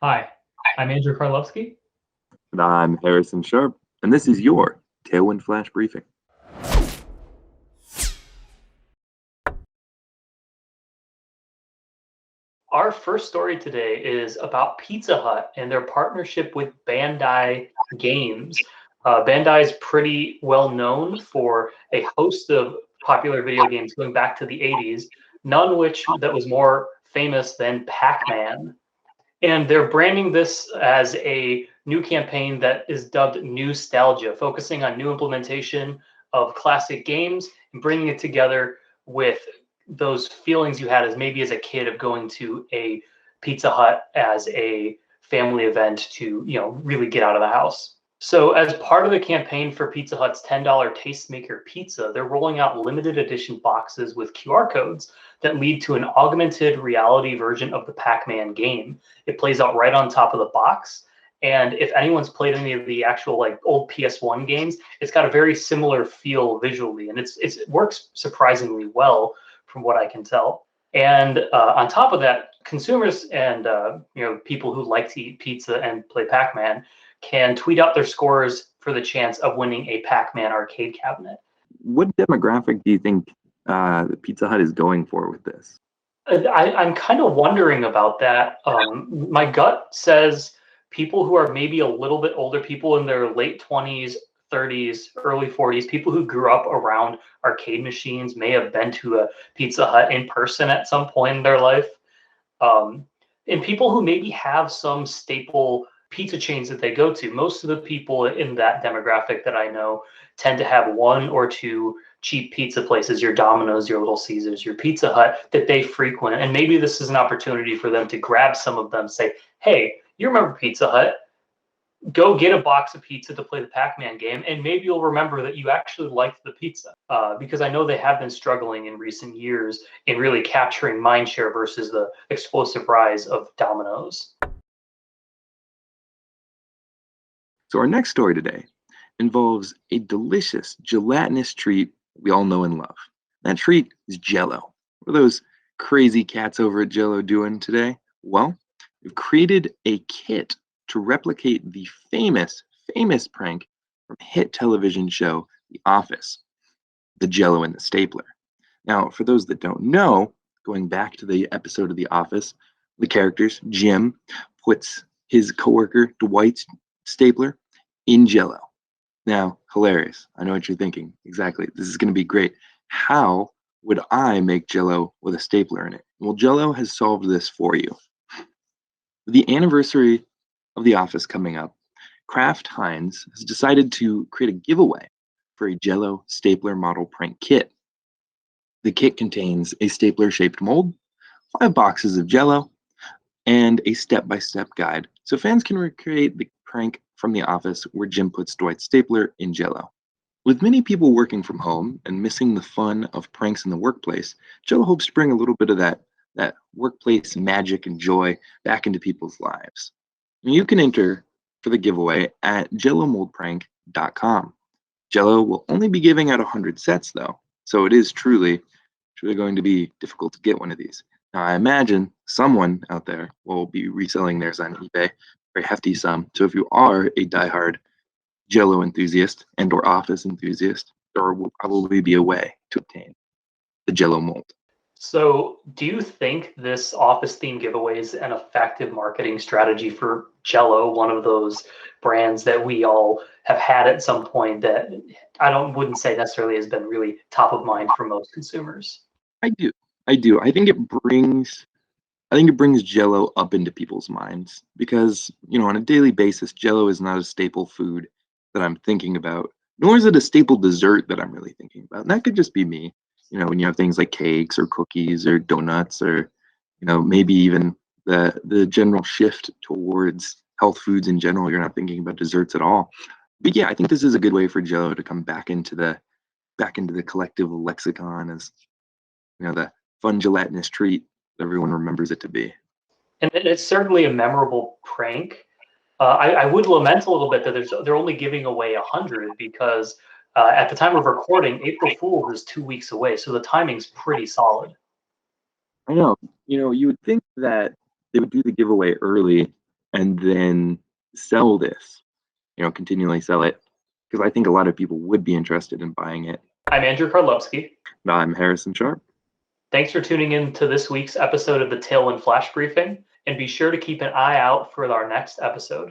Hi, I'm Andrew Karlovsky. And I'm Harrison Sharp, and this is your Tailwind Flash Briefing. Our first story today is about Pizza Hut and their partnership with Bandai Games. Bandai is pretty well known for a host of popular video games going back to the 80s, none which that was more famous than Pac-Man. And they're branding this as a new campaign that is dubbed Nostalgia, focusing on new implementation of classic games and bringing it together with those feelings you had as maybe as a kid of going to a Pizza Hut as a family event to, really get out of the house. So, as part of the campaign for Pizza Hut's $10 Tastemaker Pizza, they're rolling out limited edition boxes with QR codes that lead to an augmented reality version of the Pac Man game. It plays out right on top of the box. And if anyone's played any of the actual like old PS1 games, it's got a very similar feel visually, and it works surprisingly well from what I can tell. And on top of that, consumers and people who like to eat pizza and play Pac-Man can tweet out their scores for the chance of winning a Pac-Man arcade cabinet. What demographic do you think the Pizza Hut is going for with this? I'm kind of wondering about that. My gut says people who are maybe a little bit older, people in their late 20s, 30s, early 40s, people who grew up around arcade machines, may have been to a Pizza Hut in person at some point in their life. Um, and people who maybe have some staple pizza chains that they go to. Most of the people in that demographic that I know tend to have one or two cheap pizza places, your Domino's, your Little Caesars, your Pizza Hut, that they frequent. And maybe this is an opportunity for them to grab some of them, say, hey, you remember Pizza Hut? Go get a box of pizza to play the Pac-Man game, and maybe you'll remember that you actually liked the pizza. Because I know they have been struggling in recent years in really capturing mindshare versus the explosive rise of Domino's. So, our next story today involves a delicious gelatinous treat we all know and love. That treat is Jell-O. What are those crazy cats over at Jell-O doing today? Well, we've created a kit to replicate the famous prank from hit television show The Office, the Jell-O and the stapler. Now, for those that don't know, going back to the episode of The Office, the characters, Jim puts his coworker Dwight's stapler in Jell-O. Now, hilarious. I know what you're thinking. Exactly. This is going to be great. How would I make Jell-O with a stapler in it? Well, Jell-O has solved this for you. With the anniversary of The Office coming up, Kraft Heinz has decided to create a giveaway for a Jell-O stapler model prank kit. The kit contains a stapler-shaped mold, 5 boxes of Jell-O, and a step-by-step guide so fans can recreate the prank from The Office where Jim puts Dwight's stapler in Jell-O. With many people working from home and missing the fun of pranks in the workplace, Jell-O hopes to bring a little bit of that workplace magic and joy back into people's lives. And you can enter for the giveaway at jellomoldprank.com. Jell-O will only be giving out 100 sets though, so it is truly going to be difficult to get one of these. Now, I imagine someone out there will be reselling theirs on eBay for a hefty sum. So if you are a diehard Jell-O enthusiast and or Office enthusiast, there will probably be a way to obtain the Jell-O mold. So, do you think this office theme giveaway is an effective marketing strategy for Jell-O, one of those brands that we all have had at some point that wouldn't say necessarily has been really top of mind for most consumers? I do. I do. I think it brings Jell-O up into people's minds because, on a daily basis, Jell-O is not a staple food that I'm thinking about, nor is it a staple dessert that I'm really thinking about. And that could just be me, when you have things like cakes or cookies or donuts or, maybe even the general shift towards health foods in general, you're not thinking about desserts at all. But yeah, I think this is a good way for Jell-O to come back into the collective lexicon as, the fun gelatinous treat everyone remembers it to be. And it's certainly a memorable prank. I would lament a little bit that they're only giving away 100 because at the time of recording, April Fool's is 2 weeks away, so the timing's pretty solid. I know, you would think that they would do the giveaway early and then sell this, continually sell it, because I think a lot of people would be interested in buying it. I'm Andrew Karlovsky. And I'm Harrison Sharp. Thanks for tuning in to this week's episode of the Tailwind Flash Briefing, and be sure to keep an eye out for our next episode.